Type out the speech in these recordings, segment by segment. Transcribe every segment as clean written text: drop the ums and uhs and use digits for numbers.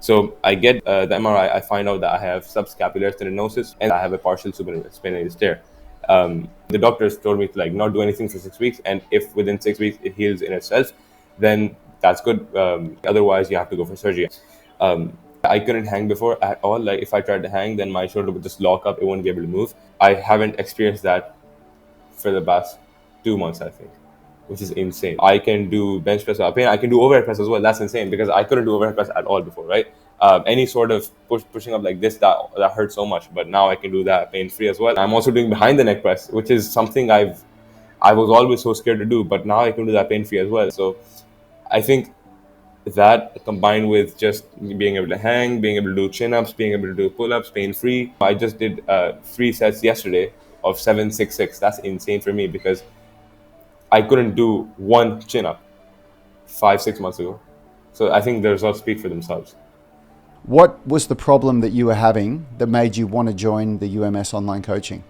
So I get the MRI. I find out that I have subscapularis tendinosis and I have a partial supraspinatus tear. The doctors told me to like not do anything for 6 weeks, and if within 6 weeks it heals in itself, then that's good. Otherwise, you have to go for surgery. I couldn't hang before at all. Like if I tried to hang, then my shoulder would just lock up. It wouldn't be able to move. I haven't experienced that for the past 2 months, I think, which is insane. I can do bench press without pain. I can do overhead press as well. That's insane because I couldn't do overhead press at all before, right? Any sort of pushing up like this that hurt so much, but now I can do that pain free as well. I'm also doing behind the neck press, which is something I was always so scared to do, but now I can do that pain free as well. So I think that combined with just being able to hang, being able to do chin ups, being able to do pull ups pain free. I just did 3 sets yesterday of 7-6-6. That's insane for me because I couldn't do one chin up 5-6 months ago. So I think the results speak for themselves. What was the problem that you were having that made you want to join the UMS online coaching?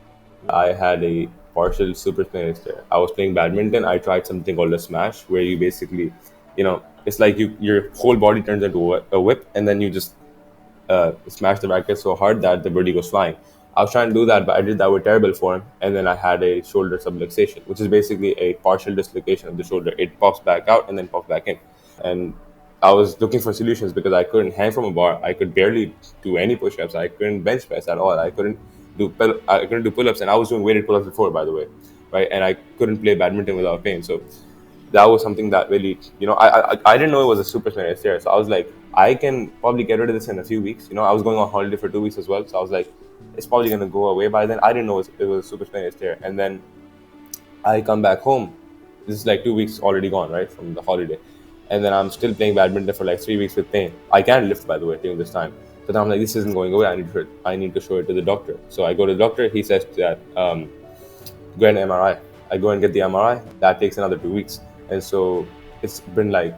I had a partial supraspinatus tear. I was playing badminton. I tried something called a smash, where you basically, it's like your whole body turns into a whip, and then you just smash the racket so hard that the birdie goes flying. I was trying to do that, but I did that with terrible form, and then I had a shoulder subluxation, which is basically a partial dislocation of the shoulder. It pops back out and then pops back in. And I was looking for solutions because I couldn't hang from a bar. I could barely do any push-ups. I couldn't bench press at all. I couldn't do pull-ups, and I was doing weighted pull-ups before, by the way, right? And I couldn't play badminton without pain. So that was something that really, I didn't know it was a supraspinatus tear. So I was like, I can probably get rid of this in a few weeks. I was going on holiday for 2 weeks as well. So I was like, it's probably going to go away by then. I didn't know it was a supraspinatus tear. And then I come back home. This is like 2 weeks already gone, right, from the holiday. And then I'm still playing badminton for like 3 weeks with pain. I can't lift, by the way, during this time. So then I'm like, this isn't going away. I need to show it to the doctor. So I go to the doctor. He says that go get an MRI. I go and get the MRI. That takes another 2 weeks. And so it's been like,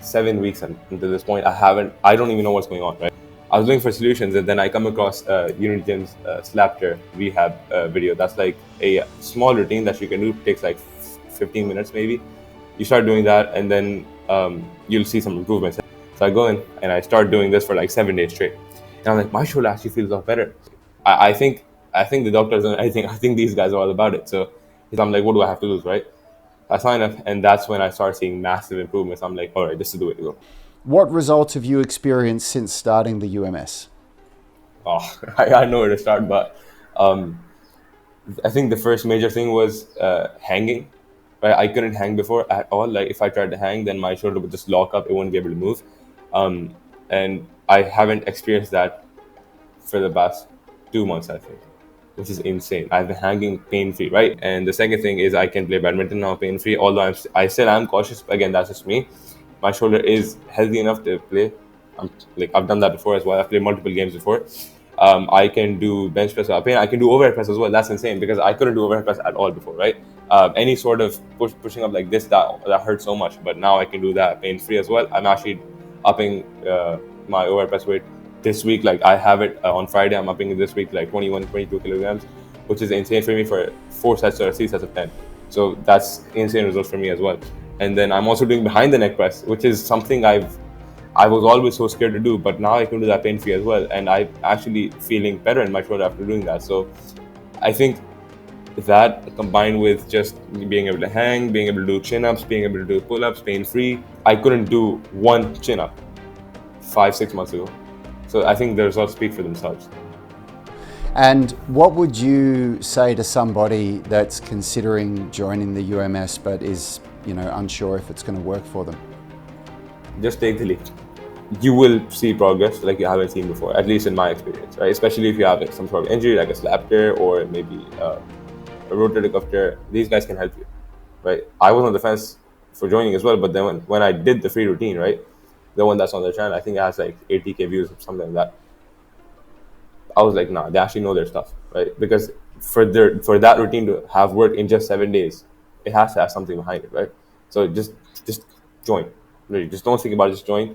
7 weeks until this point. I don't even know what's going on, right? I was looking for solutions, and then I come across Unigym's slap tear rehab video. That's like a small routine that you can do. It takes like 15 minutes maybe. You start doing that, and then you'll see some improvements. So I go in and I start doing this for like 7 days straight. And I'm like, my shoulder actually feels a lot better. I think the doctors, and I think these guys are all about it. So I'm like, what do I have to lose, right? I sign up, and that's when I start seeing massive improvements. I'm like, all right, this is the way to go. What results have you experienced since starting the UMS? Oh, I know where to start, but I think the first major thing was hanging. Right? I couldn't hang before at all. Like if I tried to hang, then my shoulder would just lock up. It wouldn't be able to move. And I haven't experienced that for the past 2 months, I think, which is insane. I've been hanging pain-free, right? And the second thing is I can play badminton now pain-free, although I still am cautious. Again, that's just me. My shoulder is healthy enough to play. I've done that before as well. I've played multiple games before. I can do bench press without pain. I can do overhead press as well. That's insane because I couldn't do overhead press at all before, right? Any sort of pushing up like this that hurt so much, but now I can do that pain-free as well. I'm actually upping my overhead press weight this week. Like I have it on Friday. I'm upping it this week like 21, 22 kilograms, which is insane for me for 4 sets or 3 sets of 10. So that's insane results for me as well. And then I'm also doing behind the neck press, which is something I was always so scared to do, but now I can do that pain-free as well. And I'm actually feeling better in my shoulder after doing that. So I think that combined with just being able to hang, being able to do chin-ups, being able to do pull-ups pain-free. I couldn't do one chin-up 5-6 months ago. So I think the results speak for themselves. And what would you say to somebody that's considering joining the UMS but is, unsure if it's going to work for them? Just take the leap. You will see progress like you haven't seen before, at least in my experience, right? Especially if you have some sort of injury like a slap tear or maybe a rotator cuff tear. These guys can help you, right? I was on the fence for joining as well, but then when I did the free routine, right, the one that's on their channel, I think it has like 80K views or something like that. I was like, nah, they actually know their stuff, right? Because for that routine to have worked in just 7 days, it has to have something behind it, right? So just join. Really, just don't think about it, just join.